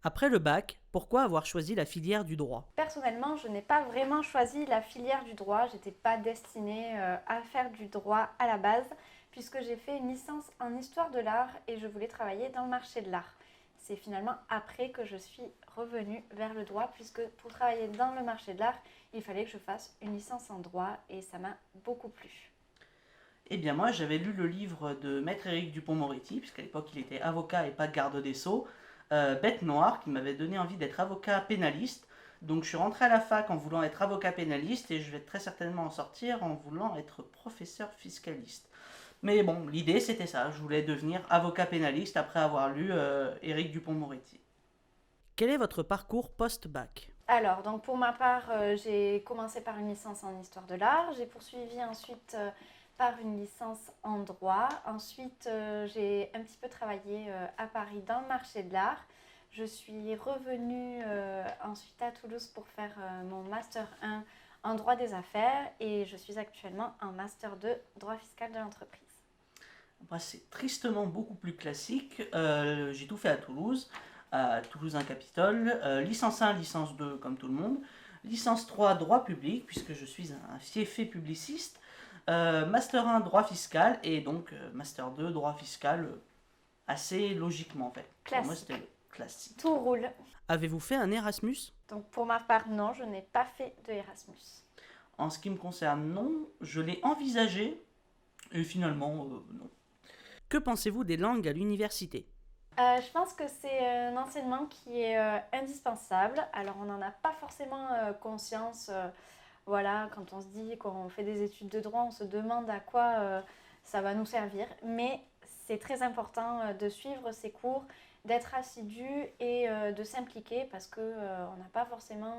Après le bac, pourquoi avoir choisi la filière du droit? Personnellement, je n'ai pas vraiment choisi la filière du droit. Je n'étais pas destinée à faire du droit à la base, puisque j'ai fait une licence en histoire de l'art et je voulais travailler dans le marché de l'art. C'est finalement après que je suis revenue vers le droit, puisque pour travailler dans le marché de l'art, il fallait que je fasse une licence en droit et ça m'a beaucoup plu. Eh bien moi j'avais lu le livre de Maître Éric Dupond-Moretti, puisqu'à l'époque il était avocat et pas garde des Sceaux, Bête Noire, qui m'avait donné envie d'être avocat pénaliste. Donc je suis rentré à la fac en voulant être avocat pénaliste et je vais très certainement en sortir en voulant être professeur fiscaliste. Mais bon, l'idée c'était ça, je voulais devenir avocat pénaliste après avoir lu Éric Dupond-Moretti. Quel est votre parcours post-bac? Alors, donc pour ma part, j'ai commencé par une licence en histoire de l'art. J'ai poursuivi ensuite par une licence en droit. Ensuite, j'ai un petit peu travaillé à Paris dans le marché de l'art. Je suis revenue ensuite à Toulouse pour faire mon master 1 en droit des affaires et je suis actuellement en master 2 droit fiscal de l'entreprise. Moi, c'est tristement beaucoup plus classique. J'ai tout fait à Toulouse 1 Capitole. Licence 1, licence 2, comme tout le monde. Licence 3, droit public, puisque je suis un fiefé publiciste. Master 1, droit fiscal. Et donc, Master 2, droit fiscal, assez logiquement en fait. Pour moi, c'était Classique. le classique. Tout roule. Avez-vous fait un Erasmus? Donc pour ma part, non, je n'ai pas fait de Erasmus. En ce qui me concerne, non. Je l'ai envisagé. Et finalement, non. Que pensez-vous des langues à l'université? Je pense que c'est un enseignement qui est indispensable. Alors, on n'en a pas forcément conscience. Voilà, quand on se dit qu'on fait des études de droit, on se demande à quoi ça va nous servir. Mais c'est très important de suivre ces cours, d'être assidu et de s'impliquer parce qu'on n'a pas forcément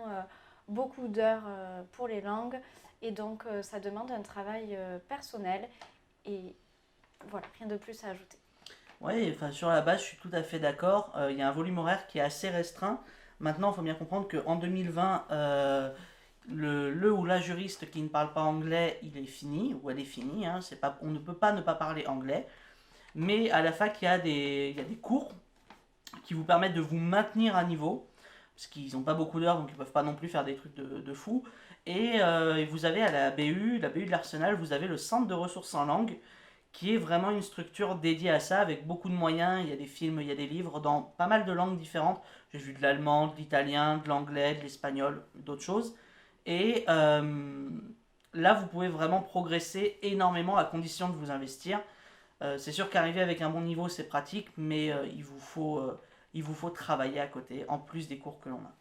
beaucoup d'heures pour les langues. Et donc, ça demande un travail personnel. Et voilà, rien de plus à ajouter. Oui, enfin, sur la base, je suis tout à fait d'accord. Il y a un volume horaire qui est assez restreint. Maintenant, il faut bien comprendre qu'en 2020, le ou la juriste qui ne parle pas anglais, il est fini, ou elle est finie. Hein, c'est pas, on ne peut pas ne pas parler anglais. Mais à la fac, il y a des cours qui vous permettent de vous maintenir à niveau. Parce qu'ils n'ont pas beaucoup d'heures, donc ils ne peuvent pas non plus faire des trucs de fou. Et vous avez à la BU de l'Arsenal, vous avez le centre de ressources en langue qui est vraiment une structure dédiée à ça, avec beaucoup de moyens. Il y a des films, il y a des livres dans pas mal de langues différentes. J'ai vu de l'allemand, de l'italien, de l'anglais, de l'espagnol, d'autres choses. Et là, vous pouvez vraiment progresser énormément à condition de vous investir. C'est sûr qu'arriver avec un bon niveau, c'est pratique, mais il vous faut travailler à côté, en plus des cours que l'on a.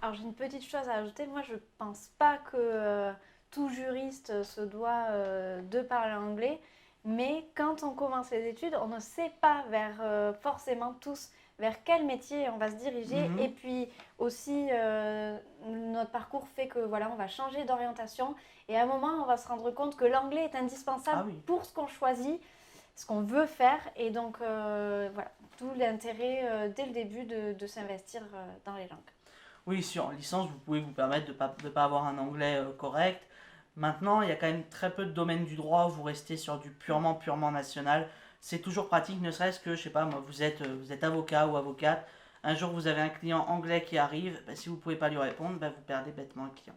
Alors j'ai une petite chose à ajouter. Moi, je pense pas que tout juriste se doit de parler anglais, mais quand on commence les études, on ne sait pas vers forcément tous vers quel métier on va se diriger. Et Mhm. puis aussi, notre parcours fait que voilà, on va changer d'orientation. Et à un moment, on va se rendre compte que l'anglais est indispensable Ah oui. pour ce qu'on choisit, ce qu'on veut faire. Et donc voilà, d'où l'intérêt dès le début de s'investir dans les langues. Oui, sur licence, vous pouvez vous permettre de pas avoir un anglais correct. Maintenant, il y a quand même très peu de domaines du droit où vous restez sur du purement national. C'est toujours pratique, ne serait-ce que, je sais pas, moi, vous êtes avocat ou avocate. Un jour, vous avez un client anglais qui arrive. Ben, si vous pouvez pas lui répondre, ben, vous perdez bêtement le client.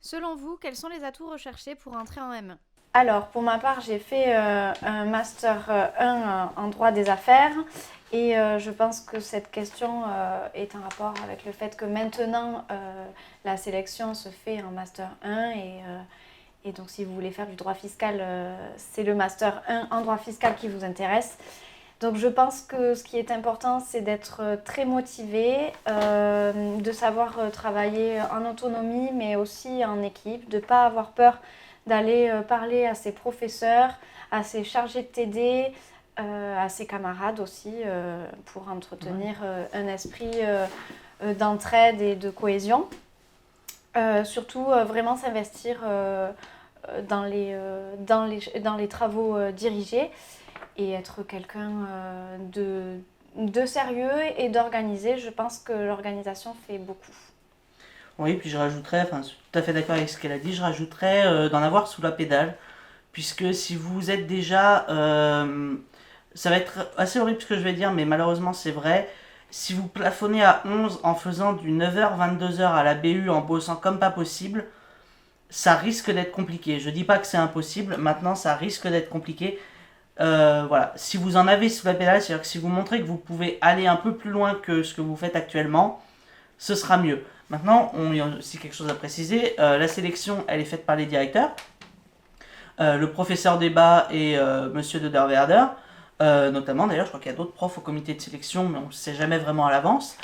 Selon vous, quels sont les atouts recherchés pour entrer en M1? Alors, pour ma part, j'ai fait un master 1 en droit des affaires et je pense que cette question est en rapport avec le fait que maintenant la sélection se fait en master 1 et donc si vous voulez faire du droit fiscal, c'est le master 1 en droit fiscal qui vous intéresse. Donc je pense que ce qui est important, c'est d'être très motivé, de savoir travailler en autonomie, mais aussi en équipe, de ne pas avoir peur d'aller parler à ses professeurs, à ses chargés de TD, à ses camarades aussi, pour Ouais. entretenir un esprit d'entraide et de cohésion. Surtout vraiment s'investir dans les travaux dirigés et être quelqu'un de sérieux et d'organisé. Je pense que l'organisation fait beaucoup. Oui, puis je rajouterais, enfin, je suis tout à fait d'accord avec ce qu'elle a dit, je rajouterais d'en avoir sous la pédale, puisque si vous êtes déjà, ça va être assez horrible ce que je vais dire, mais malheureusement c'est vrai, Si vous plafonnez à 11 en faisant du 9h, 22h à la BU en bossant comme pas possible, ça risque d'être compliqué. Je dis pas que c'est impossible, maintenant ça risque d'être compliqué. Voilà, si vous en avez sous la pédale, c'est-à-dire que si vous montrez que vous pouvez aller un peu plus loin que ce que vous faites actuellement, ce sera mieux. Maintenant, il y a aussi quelque chose à préciser, la sélection, elle est faite par les directeurs, le professeur Débat et Monsieur de Derwerder, notamment d'ailleurs, je crois qu'il y a d'autres profs au comité de sélection, mais on ne sait jamais vraiment à l'avance.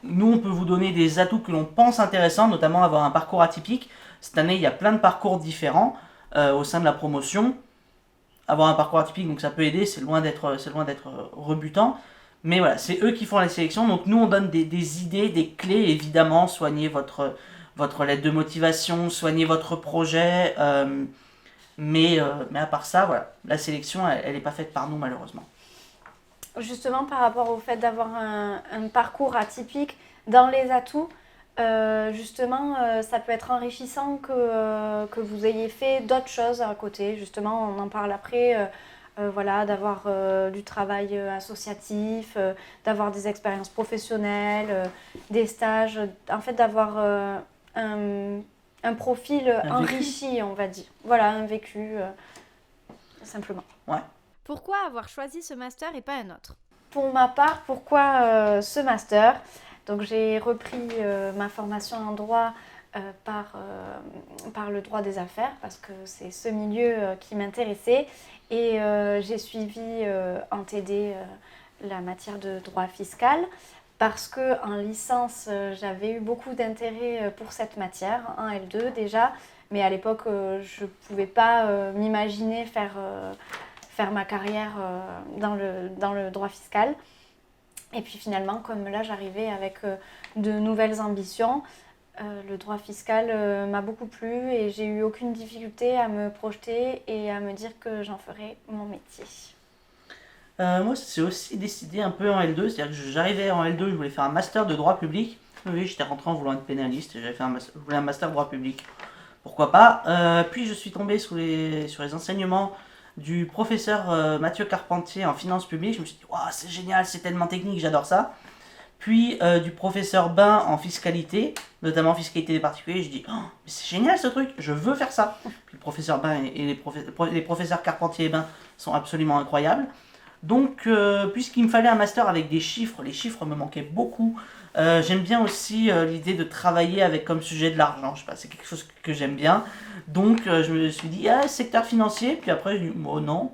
Nous, on peut vous donner des atouts que l'on pense intéressants, notamment avoir un parcours atypique. Cette année, il y a plein de parcours différents au sein de la promotion. Avoir un parcours atypique, donc ça peut aider, c'est loin d'être rebutant. Mais voilà, c'est eux qui font la sélection. Donc nous, on donne des idées, des clés, évidemment. Soignez votre lettre de motivation, soignez votre projet. Mais à part ça, voilà, la sélection, elle n'est pas faite par nous, malheureusement. Justement, par rapport au fait d'avoir un parcours atypique dans les atouts, justement, ça peut être enrichissant que vous ayez fait d'autres choses à côté. Justement, on en parle après, voilà, d'avoir du travail associatif, d'avoir des expériences professionnelles, des stages, en fait, d'avoir un profil enrichi, on va dire. Voilà, un vécu, simplement. Ouais. Pourquoi avoir choisi ce master et pas un autre? Pour ma part, pourquoi ce master? Donc j'ai repris ma formation en droit par le droit des affaires parce que c'est ce milieu qui m'intéressait et j'ai suivi en TD la matière de droit fiscal parce qu'en licence j'avais eu beaucoup d'intérêt pour cette matière, en L2 déjà, mais à l'époque je ne pouvais pas m'imaginer faire ma carrière dans le droit fiscal. Et puis finalement, comme là j'arrivais avec de nouvelles ambitions, le droit fiscal m'a beaucoup plu et j'ai eu aucune difficulté à me projeter et à me dire que j'en ferais mon métier. Moi, c'est aussi décidé un peu en L2, c'est-à-dire que j'arrivais en L2, je voulais faire un master de droit public. Oui, j'étais rentré en voulant être pénaliste, et je voulais un master de droit public. Pourquoi pas. Puis je suis tombé sur les enseignements du professeur Mathieu Carpentier en finance publique. Je me suis dit, wow, c'est génial, c'est tellement technique, j'adore ça. Puis du professeur Bain en fiscalité, notamment fiscalité des particuliers. Je dis, oh, mais c'est génial ce truc, je veux faire ça. Puis le professeur Bain et les professeurs Carpentier et Bain sont absolument incroyables. Donc, puisqu'il me fallait un master avec des chiffres, les chiffres me manquaient beaucoup. J'aime bien aussi l'idée de travailler avec comme sujet de l'argent. Je sais pas, c'est quelque chose que j'aime bien. Donc, je me suis dit, ah, secteur financier. Puis après, j'ai dit, oh non.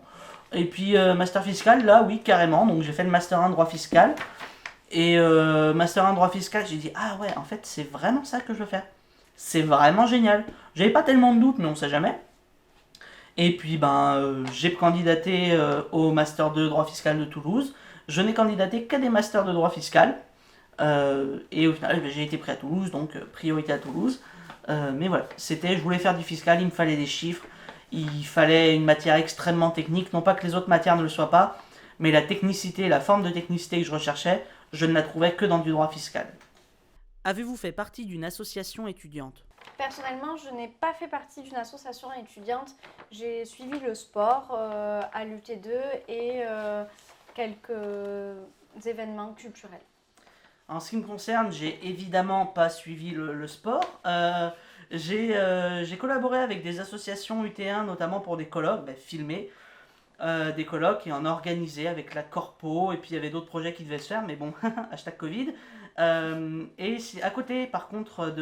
Et puis, master fiscal, là, oui, carrément. Donc, j'ai fait le master 1 droit fiscal. Et master 1 droit fiscal, j'ai dit, ah ouais, en fait, c'est vraiment ça que je veux faire. C'est vraiment génial. J'avais pas tellement de doutes, mais on sait jamais. Et puis j'ai candidaté au Master 2 droit fiscal de Toulouse. Je n'ai candidaté qu'à des masters de droit fiscal. Et au final, j'ai été pris à Toulouse, donc priorité à Toulouse. Mais voilà, je voulais faire du fiscal, il me fallait des chiffres, il fallait une matière extrêmement technique. Non pas que les autres matières ne le soient pas, mais la technicité, la forme de technicité que je recherchais, je ne la trouvais que dans du droit fiscal. Avez-vous fait partie d'une association étudiante ? Personnellement, je n'ai pas fait partie d'une association étudiante. J'ai suivi le sport à l'UT2 et quelques événements culturels. En ce qui me concerne, j'ai évidemment pas suivi le sport. J'ai collaboré avec des associations UT1, notamment pour des colloques, filmés, des colloques et en organisé avec la Corpo, et puis il y avait d'autres projets qui devaient se faire, mais bon, hashtag Covid. Et à côté, par contre,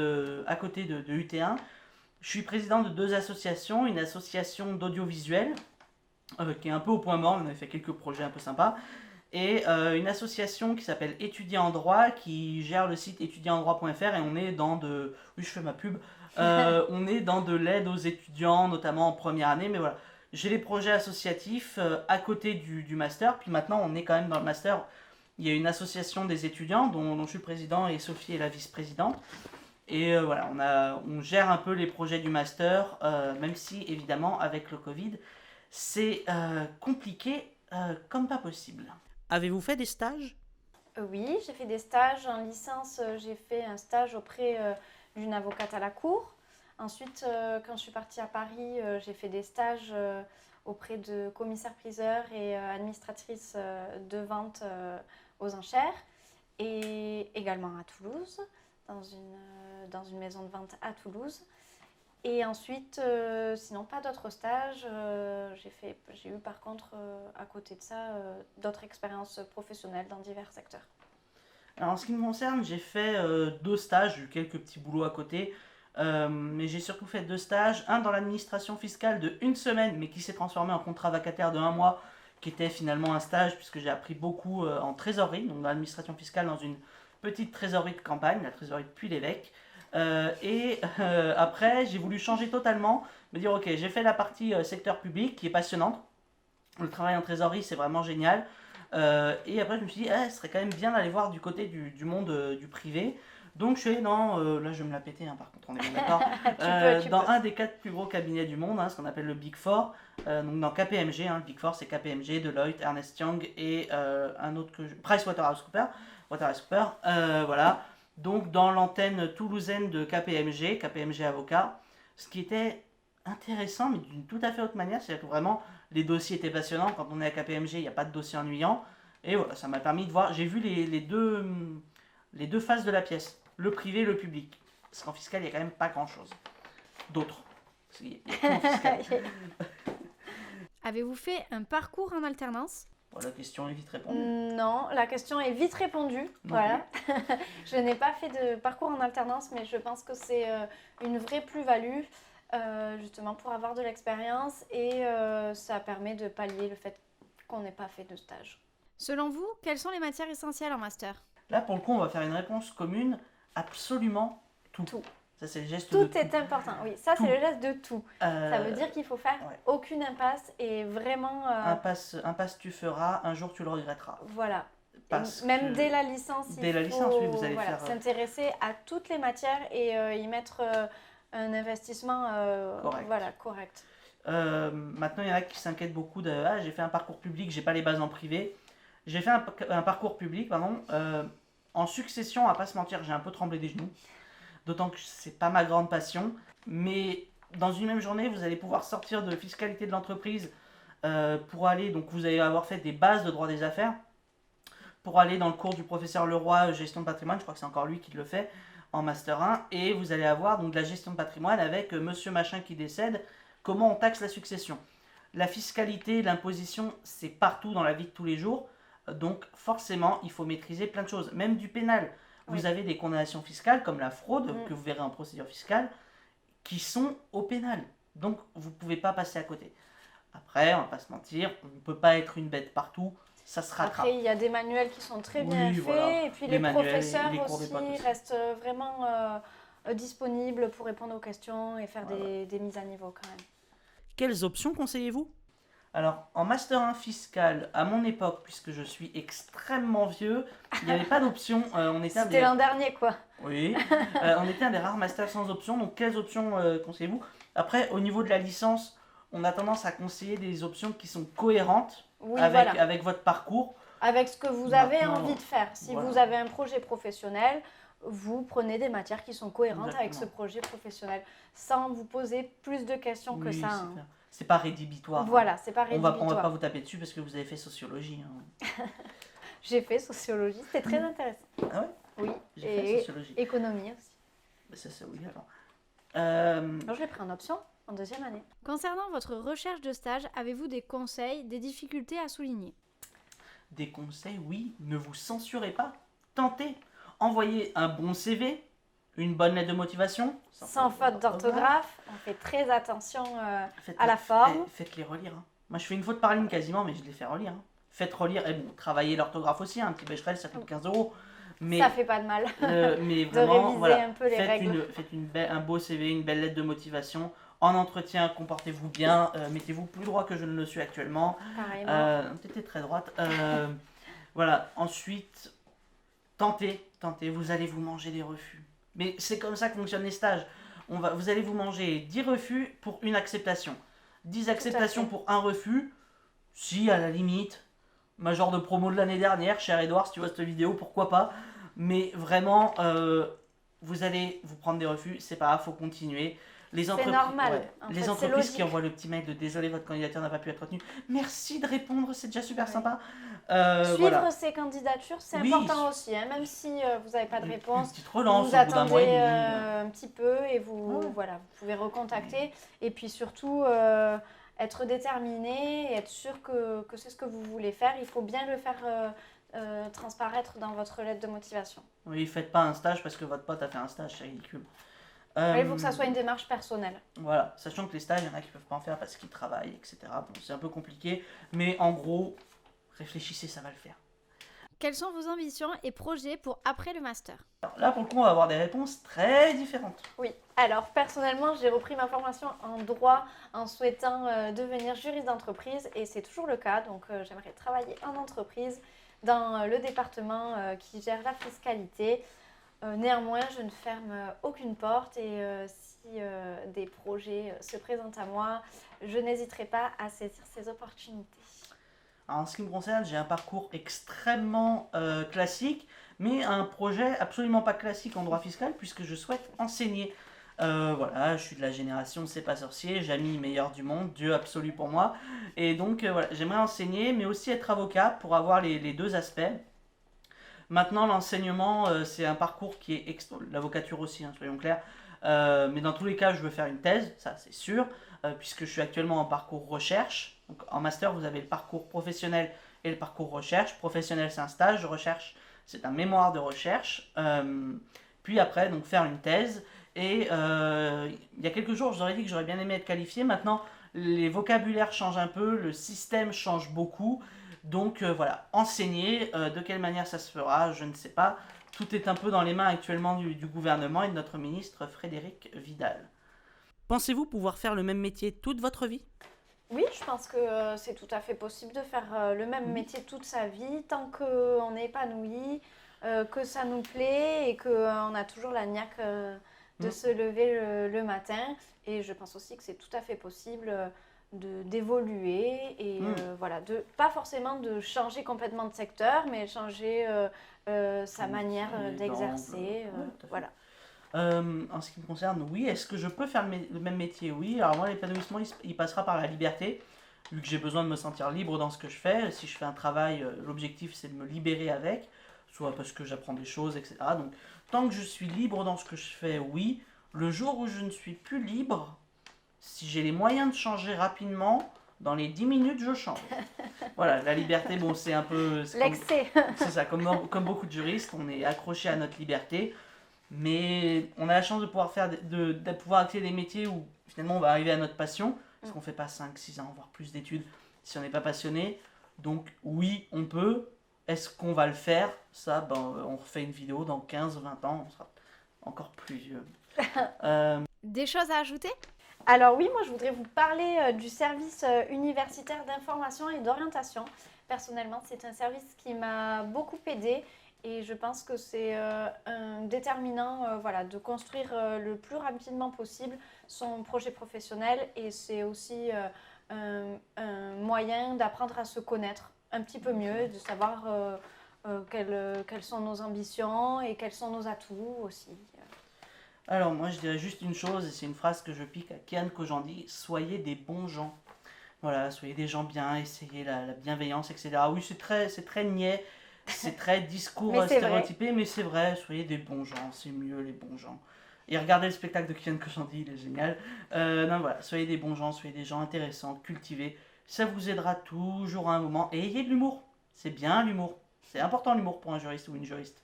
à côté de UT1, je suis président de 2 associations, une association d'audiovisuel, qui est un peu au point mort, on avait fait quelques projets un peu sympas, et une association qui s'appelle Étudiants en droit, qui gère le site étudiantsendroit.fr, et on est dans de... Oui, je fais ma pub. On est dans de l'aide aux étudiants, notamment en première année, mais voilà. J'ai les projets associatifs à côté du master, puis maintenant on est quand même dans le master. Il y a une association des étudiants dont je suis le président et Sophie est la vice-présidente. Et voilà, on gère un peu les projets du master, même si évidemment avec le Covid, c'est compliqué comme pas possible. Avez-vous fait des stages ? Oui, j'ai fait des stages. En licence, j'ai fait un stage auprès d'une avocate à la cour. Ensuite, quand je suis partie à Paris, j'ai fait des stages auprès de commissaires-priseurs et administratrices de vente aux enchères. et également à Toulouse, dans une maison de vente à Toulouse. Et ensuite, sinon pas d'autres stages. J'ai eu par contre, à côté de ça, d'autres expériences professionnelles dans divers secteurs. Alors, en ce qui me concerne, j'ai fait 2 stages, j'ai eu quelques petits boulots à côté, mais j'ai surtout fait 2 stages. Un dans l'administration fiscale de 1 semaine, mais qui s'est transformé en contrat vacataire de 1 mois, qui était finalement un stage, puisque j'ai appris beaucoup en trésorerie, donc dans l'administration fiscale, dans une petite trésorerie de campagne, la trésorerie de Puy-l'Évêque. Après, j'ai voulu changer totalement, me dire ok, j'ai fait la partie secteur public qui est passionnante. Le travail en trésorerie, c'est vraiment génial. Et après, je me suis dit, ce serait quand même bien d'aller voir du côté du monde du privé. Donc, je suis allé dans, là, je vais me la péter, hein, par contre, on est bien d'accord, dans un des 4 plus gros cabinets du monde, hein, ce qu'on appelle le Big Four. Donc, dans KPMG, hein, le Big Four, c'est KPMG, Deloitte, Ernst Young et un autre que PricewaterhouseCoopers. Voilà. Donc, dans l'antenne toulousaine de KPMG Avocat, ce qui était intéressant, mais d'une tout à fait autre manière, c'est-à-dire que vraiment, les dossiers étaient passionnants. Quand on est à KPMG, il n'y a pas de dossier ennuyant. Et voilà, ça m'a permis de voir, j'ai vu les deux faces de la pièce, le privé et le public. Parce qu'en fiscal, il n'y a quand même pas grand-chose d'autre. Il y a tout en fiscal. Avez-vous fait un parcours en alternance? Voilà, la question est vite répondue. Non, la question est vite répondue. Voilà. Je n'ai pas fait de parcours en alternance, mais je pense que c'est une vraie plus-value, justement pour avoir de l'expérience, et ça permet de pallier le fait qu'on n'ait pas fait de stage. Selon vous, quelles sont les matières essentielles en master? Là, pour le coup, on va faire une réponse commune. Absolument tout. Ça, c'est le geste tout de tout. est important, oui. Ça, c'est le geste de tout. Ça veut dire qu'il faut faire aucune impasse et vraiment... Impasse tu feras, un jour tu le regretteras. Voilà. Même dès la licence, il faut oui, vous allez faire... s'intéresser à toutes les matières et y mettre un investissement correct. Maintenant, il y en a qui s'inquiètent beaucoup de j'ai fait un parcours public, j'ai pas les bases en privé. J'ai fait un parcours public, en succession, à pas se mentir, j'ai un peu tremblé des genoux. D'autant que c'est pas ma grande passion. Mais dans une même journée, vous allez pouvoir sortir de fiscalité de l'entreprise pour aller, donc vous allez avoir fait des bases de droit des affaires, pour aller dans le cours du professeur Leroy, gestion de patrimoine, je crois que c'est encore lui qui le fait, en Master 1, et vous allez avoir donc de la gestion de patrimoine avec monsieur machin qui décède, comment on taxe la succession. La fiscalité, l'imposition, c'est partout dans la vie de tous les jours, donc forcément, il faut maîtriser plein de choses, même du pénal. Vous avez des condamnations fiscales, comme la fraude, que vous verrez en procédure fiscale, qui sont au pénal. Donc, vous ne pouvez pas passer à côté. Après, on ne va pas se mentir, on ne peut pas être une bête partout, ça se rattrape. Après, il y a des manuels qui sont très bien faits, et puis les professeurs aussi restent vraiment disponibles pour répondre aux questions et faire des mises à niveau quand même. Quelles options conseillez-vous ? Alors, en Master 1 fiscal, à mon époque, puisque je suis extrêmement vieux, il n'y avait pas d'option. C'était l'an dernier, quoi. Oui, on était un des rares masters sans option, donc quelles options conseillez-vous ? Après, au niveau de la licence, on a tendance à conseiller des options qui sont cohérentes avec votre parcours. Avec ce que vous avez envie de faire. Si vous avez un projet professionnel, vous prenez des matières qui sont cohérentes avec ce projet professionnel, sans vous poser plus de questions que ça. C'est pas rédhibitoire. Voilà, c'est pas rédhibitoire. On va pas vous taper dessus parce que vous avez fait sociologie. Hein. J'ai fait sociologie, c'était très intéressant. Ah ouais ? Oui, j'ai fait sociologie. Économie aussi. Ça, c'est oui, attends. Alors, je l'ai pris en option en 2e année. Concernant votre recherche de stage, avez-vous des conseils, des difficultés à souligner ? Des conseils, oui. Ne vous censurez pas. Tentez. Envoyez un bon CV, une bonne lettre de motivation. Sans faute d'orthographe. On fait très attention à la forme. Faites-les relire. Hein. Moi, je fais une faute par ligne quasiment, mais je les fais relire. Hein. Faites relire. Et bon, travaillez l'orthographe aussi. Un petit Becherel, ça coûte 15 €. Mais, ça fait pas de mal. Mais vraiment, de réviser un peu les règles. Faites un beau CV, une belle lettre de motivation. En entretien, comportez-vous bien. Mettez-vous plus droit que je ne le suis actuellement. Carrément. T'étais très droite. Voilà. Ensuite, tentez. Vous allez vous manger des refus. Mais c'est comme ça que fonctionnent les stages. Vous allez vous manger 10 refus pour une acceptation. 10 acceptations pour un refus. Si, à la limite, major de promo de l'année dernière, cher Edouard, si tu vois cette vidéo, pourquoi pas. Mais vraiment, vous allez vous prendre des refus, c'est pas grave, faut continuer. Les C'est entreprises, normal. En les fait, c'est entreprises qui logique. envoient le petit mail de désolé, votre candidature n'a pas pu être retenue. Merci de répondre, c'est déjà super Ouais. sympa. Suivre Voilà. ces candidatures, c'est Oui, important aussi, hein, même si vous n'avez pas de une réponse. petite Vous relance vous au bout d'un mois et attendez demi. un petit peu et vous, Ouais. voilà, vous pouvez recontacter. Et puis surtout, être déterminé et être sûr que c'est ce que vous voulez faire. Il faut bien le faire transparaître dans votre lettre de motivation. Oui, faites pas un stage parce que votre pote a fait un stage, c'est ridicule. Il faut que ça soit une démarche personnelle. Voilà, sachant que les stages, il y en a qui peuvent pas en faire parce qu'ils travaillent, etc. Bon, c'est un peu compliqué, mais en gros, réfléchissez, ça va le faire. Quelles sont vos ambitions et projets pour après le master? Alors là, pour le coup, on va avoir des réponses très différentes. Oui, alors personnellement, j'ai repris ma formation en droit en souhaitant devenir juriste d'entreprise et c'est toujours le cas. Donc j'aimerais travailler en entreprise dans le département qui gère la fiscalité. Néanmoins, je ne ferme aucune porte et si des projets se présentent à moi, je n'hésiterai pas à saisir ces opportunités. Alors, en ce qui me concerne, j'ai un parcours extrêmement classique, mais un projet absolument pas classique en droit fiscal, puisque je souhaite enseigner. Voilà, je suis de la génération C'est pas sorcier, Jamy meilleur du monde, Dieu absolu pour moi. Et donc, voilà, j'aimerais enseigner, mais aussi être avocat pour avoir les deux aspects. Maintenant, l'enseignement, c'est un parcours qui est l'avocature aussi, hein, soyons clairs. Mais dans tous les cas, je veux faire une thèse, ça c'est sûr, puisque je suis actuellement en parcours recherche. Donc, en master, vous avez le parcours professionnel et le parcours recherche. Professionnel, c'est un stage, recherche, c'est un mémoire de recherche. Puis après, donc faire une thèse. Et il y a quelques jours, je vous aurais dit que j'aurais bien aimé être qualifié. Maintenant, les vocabulaires changent un peu, le système change beaucoup. Donc voilà, enseigner, de quelle manière ça se fera, je ne sais pas. Tout est un peu dans les mains actuellement du gouvernement et de notre ministre Frédérique Vidal. Pensez-vous pouvoir faire le même métier toute votre vie? Oui, je pense que c'est tout à fait possible de faire le même métier toute sa vie tant qu'on est épanoui, que ça nous plaît et qu'on a toujours la niaque de se lever le matin. Et je pense aussi que c'est tout à fait possible d'évoluer et voilà, pas forcément de changer complètement de secteur, mais changer sa manière d'exercer. Voilà. En ce qui me concerne, oui. Est-ce que je peux faire le même métier? Oui. Alors moi, l'épanouissement, il passera par la liberté, vu que j'ai besoin de me sentir libre dans ce que je fais. Si je fais un travail, l'objectif, c'est de me libérer avec, soit parce que j'apprends des choses, etc. Donc, tant que je suis libre dans ce que je fais, oui. Le jour où je ne suis plus libre, si j'ai les moyens de changer rapidement, dans les 10 minutes, je change. Voilà, la liberté, bon, c'est un peu... L'excès. C'est ça, comme beaucoup de juristes, on est accroché à notre liberté. Mais on a la chance de pouvoir de pouvoir accéder à des métiers où finalement on va arriver à notre passion, parce qu'on ne fait pas 5, 6 ans, voire plus d'études si on n'est pas passionné. Donc oui, on peut. Est-ce qu'on va le faire? Ça, ben, on refait une vidéo dans 15, 20 ans, on sera encore plus vieux. Des choses à ajouter? Alors oui, moi je voudrais vous parler du service universitaire d'information et d'orientation. Personnellement, c'est un service qui m'a beaucoup aidée. Et je pense que c'est un déterminant voilà, de construire le plus rapidement possible son projet professionnel et c'est aussi un moyen d'apprendre à se connaître un petit peu mieux, de savoir quelles sont nos ambitions et quels sont nos atouts aussi. Alors moi je dirais juste une chose, et c'est une phrase que je pique à Kian Kojandi, soyez des bons gens. Voilà, soyez des gens bien, essayez la bienveillance, etc. Oui, c'est très niais. C'est très discours Mais c'est stéréotypé, mais c'est vrai, soyez des bons gens, c'est mieux les bons gens. Et regardez le spectacle de Kian Kojandi, il est génial. Non, voilà, soyez des bons gens, soyez des gens intéressants, cultivés. Ça vous aidera toujours à un moment. Et ayez de l'humour. C'est bien l'humour. C'est important l'humour pour un juriste ou une juriste.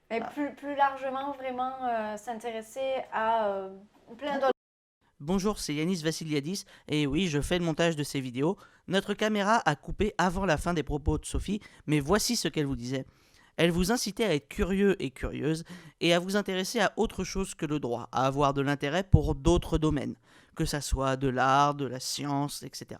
Et plus largement, vraiment s'intéresser à plein d'autres. Bonjour, c'est Yanis Vassiliadis, et oui, je fais le montage de ces vidéos. Notre caméra a coupé avant la fin des propos de Sophie, mais voici ce qu'elle vous disait. Elle vous incitait à être curieux et curieuse, et à vous intéresser à autre chose que le droit, à avoir de l'intérêt pour d'autres domaines, que ça soit de l'art, de la science, etc.